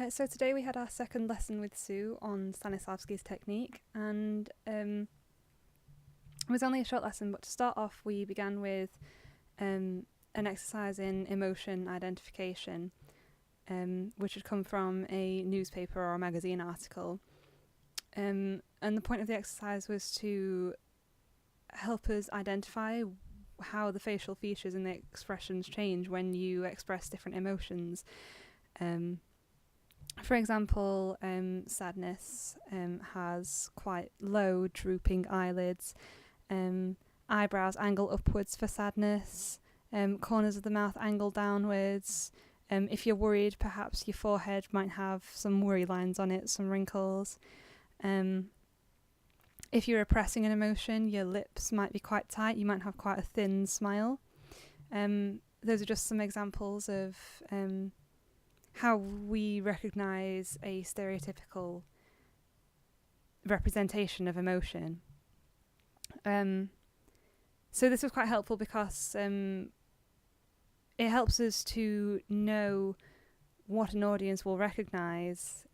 So today we had our second lesson with Sue on Stanislavski's technique, and it was only a short lesson, but to start off we began with an exercise in emotion identification, which had come from a newspaper or a magazine article. And the point of the exercise was to help us identify how the facial features and the expressions change when you express different emotions. For example, sadness has quite low drooping eyelids, eyebrows angle upwards for sadness, corners of the mouth angle downwards. If you're worried, perhaps your forehead might have some worry lines on it, some wrinkles. If you're repressing an emotion, your lips might be quite tight, you might have quite a thin smile. Those are just some examples of how we recognise a stereotypical representation of emotion. So this was quite helpful because it helps us to know what an audience will recognise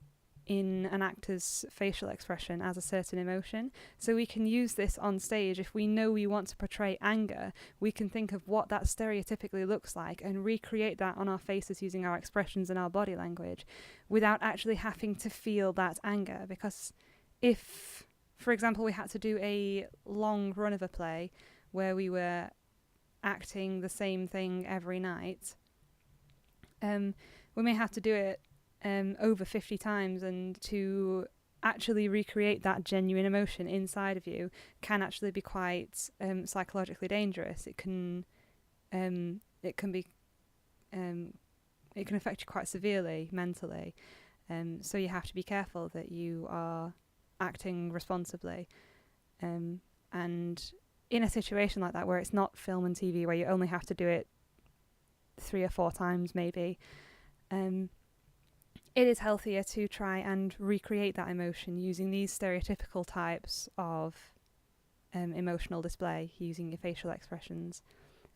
in an actor's facial expression as a certain emotion. So we can use this on stage. If we know we want to portray anger, we can think of what that stereotypically looks like and recreate that on our faces using our expressions and our body language without actually having to feel that anger. Because if, for example, we had to do a long run of a play where we were acting the same thing every night, we may have to do it over 50 times, and to actually recreate that genuine emotion inside of you can actually be quite psychologically dangerous. It can affect you quite severely mentally. So you have to be careful that you are acting responsibly. And in a situation like that, where it's not film and TV, where you only have to do it 3 or 4 times maybe, it is healthier to try and recreate that emotion using these stereotypical types of emotional display, using your facial expressions.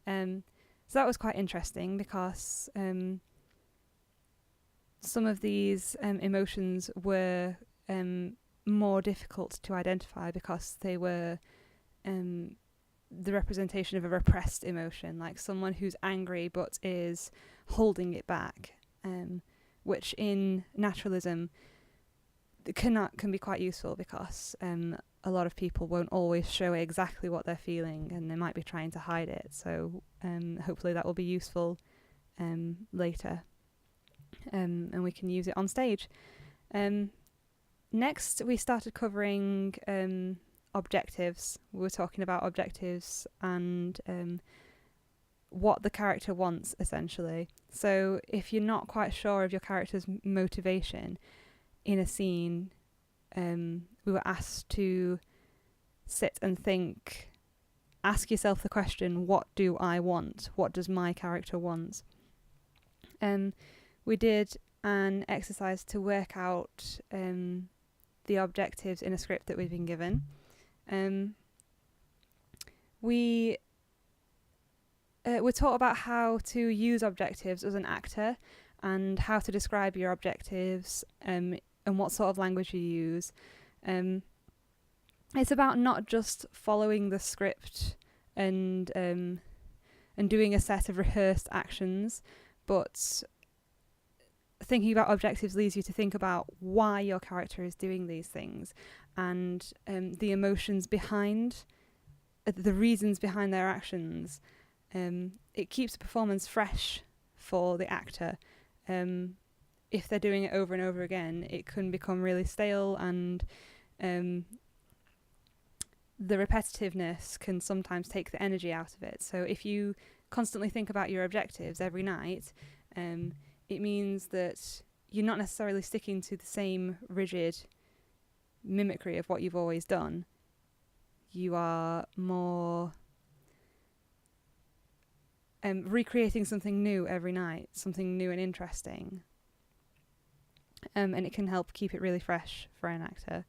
So that was quite interesting because some of these emotions were more difficult to identify because they were the representation of a repressed emotion, like someone who's angry but is holding it back, which in naturalism can be quite useful because a lot of people won't always show exactly what they're feeling and they might be trying to hide it. So hopefully that will be useful later, and we can use it on stage. Next, we started covering objectives. We were talking about objectives and what the character wants, essentially. So if you're not quite sure of your character's motivation in a scene, we were asked to sit and think, ask yourself the question, what do I want? What does my character want? We did an exercise to work out the objectives in a script that we've been given. We're taught about how to use objectives as an actor and how to describe your objectives and what sort of language you use. It's about not just following the script and doing a set of rehearsed actions, but thinking about objectives leads you to think about why your character is doing these things and the emotions behind, the reasons behind their actions. It keeps the performance fresh for the actor. If they're doing it over and over again, it can become really stale, and the repetitiveness can sometimes take the energy out of it. So if you constantly think about your objectives every night, it means that you're not necessarily sticking to the same rigid mimicry of what you've always done. You are more recreating something new every night, something new and interesting. And it can help keep it really fresh for an actor.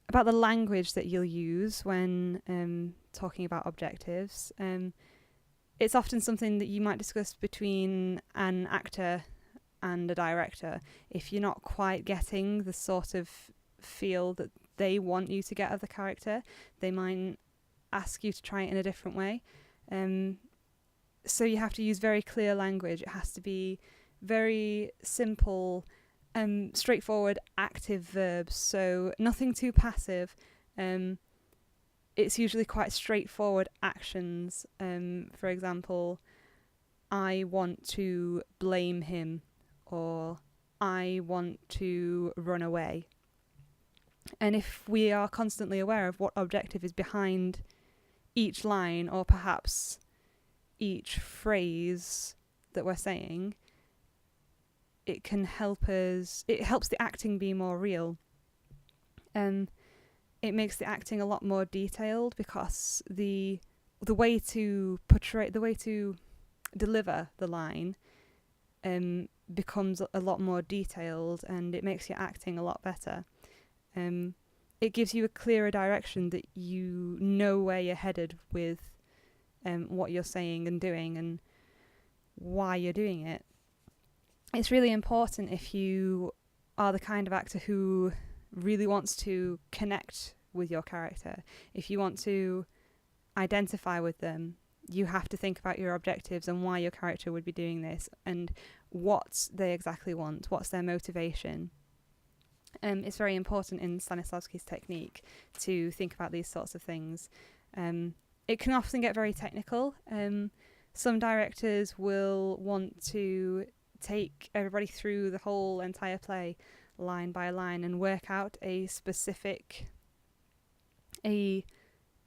About the language that you'll use when talking about objectives, it's often something that you might discuss between an actor and a director, if you're not quite getting the sort of feel that they want you to get of the character, they might ask you to try it in a different way. So you have to use very clear language. It has to be very simple, straightforward, active verbs. So nothing too passive. It's usually quite straightforward actions. For example, I want to blame him, or I want to run away. And if we are constantly aware of what objective is behind each line, or perhaps each phrase that we're saying, it can help us. It helps the acting be more real. It makes the acting a lot more detailed, because the way to portray, the way to deliver the line becomes a lot more detailed, and it makes your acting a lot better. It gives you a clearer direction, that you know where you're headed with what you're saying and doing, and why you're doing it. It's really important if you are the kind of actor who really wants to connect with your character. If you want to identify with them, you have to think about your objectives and why your character would be doing this, and what they exactly want, what's their motivation. It's very important in Stanislavski's technique to think about these sorts of things. It can often get very technical. Some directors will want to take everybody through the whole entire play, line by line, and work out a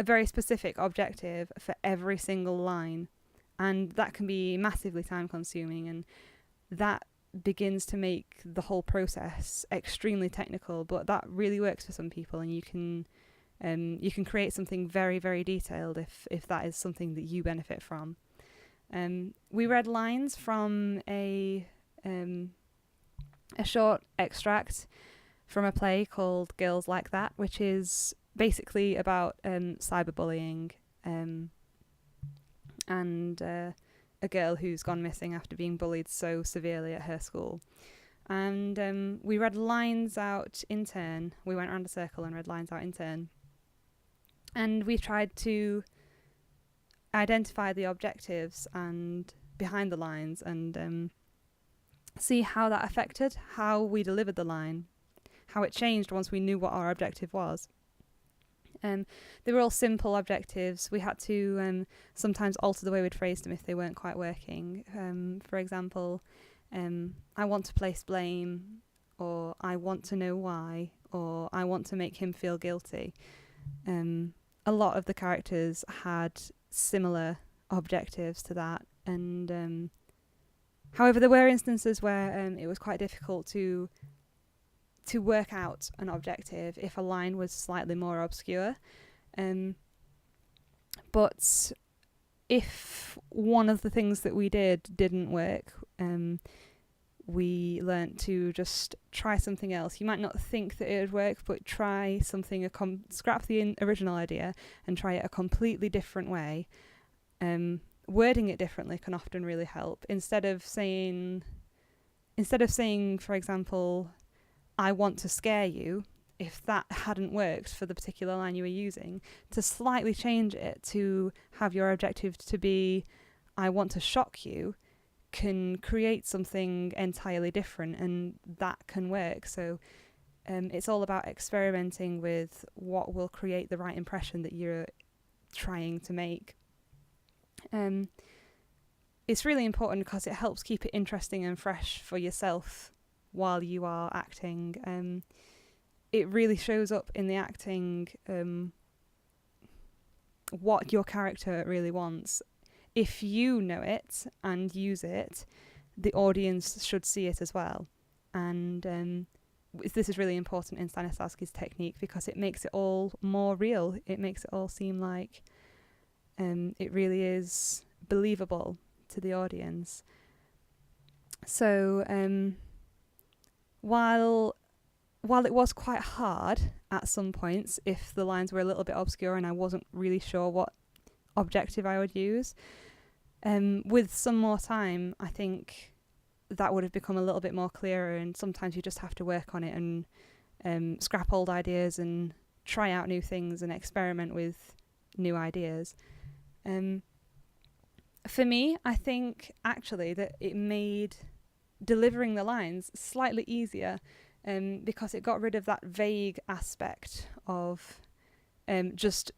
very specific objective for every single line, and that can be massively time consuming, and that begins to make the whole process extremely technical. But that really works for some people, and you can create something very, very detailed if that is something that you benefit from. We read lines from a short extract from a play called Girls Like That, which is basically about cyberbullying and a girl who's gone missing after being bullied so severely at her school. And we read lines out in turn. We went around a circle and read lines out in turn. And we tried to identify the objectives and behind the lines, and see how that affected how we delivered the line, how it changed once we knew what our objective was. They were all simple objectives. We had to sometimes alter the way we'd phrased them if they weren't quite working. For example, I want to place blame, or I want to know why, or I want to make him feel guilty. A lot of the characters had similar objectives to that, and however, there were instances where it was quite difficult to work out an objective if a line was slightly more obscure. But if one of the things that we didn't work, we learnt to just try something else. You might not think that it would work, but try something, scrap the original idea and try it a completely different way. Wording it differently can often really help. Instead of saying, for example, I want to scare you, if that hadn't worked for the particular line you were using, to slightly change it to have your objective to be, I want to shock you, can create something entirely different, and that can work. So it's all about experimenting with what will create the right impression that you're trying to make. It's really important because it helps keep it interesting and fresh for yourself while you are acting. It really shows up in the acting what your character really wants. If you know it and use it, the audience should see it as well. And this is really important in Stanislavski's technique because it makes it all more real. It makes it all seem like it really is believable to the audience. So while it was quite hard at some points, if the lines were a little bit obscure and I wasn't really sure what objective I would use, with some more time, I think that would have become a little bit more clearer, and sometimes you just have to work on it and scrap old ideas and try out new things and experiment with new ideas. For me, I think actually that it made delivering the lines slightly easier, because it got rid of that vague aspect of just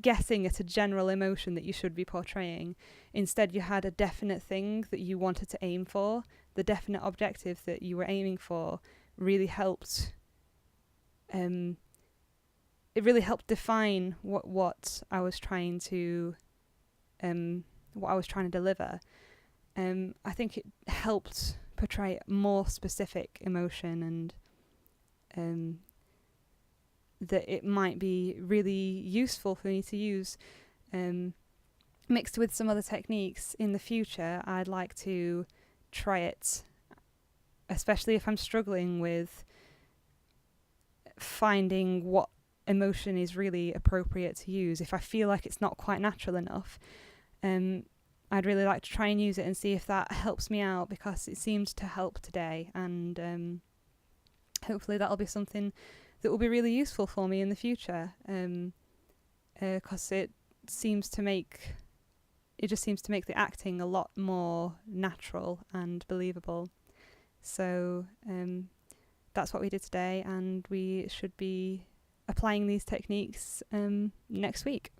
guessing at a general emotion that you should be portraying. Instead, you had a definite thing that you wanted to aim for. The definite objective that you were aiming for really helped. It really helped define what I was trying to deliver. I think it helped portray more specific emotion, and that it might be really useful for me to use mixed with some other techniques in the future. I'd like to try it, especially if I'm struggling with finding what emotion is really appropriate to use. If I feel like it's not quite natural enough, I'd really like to try and use it and see if that helps me out, because it seemed to help today, and hopefully that'll be something that will be really useful for me in the future, because it just seems to make the acting a lot more natural and believable. So that's what we did today, and we should be applying these techniques next week.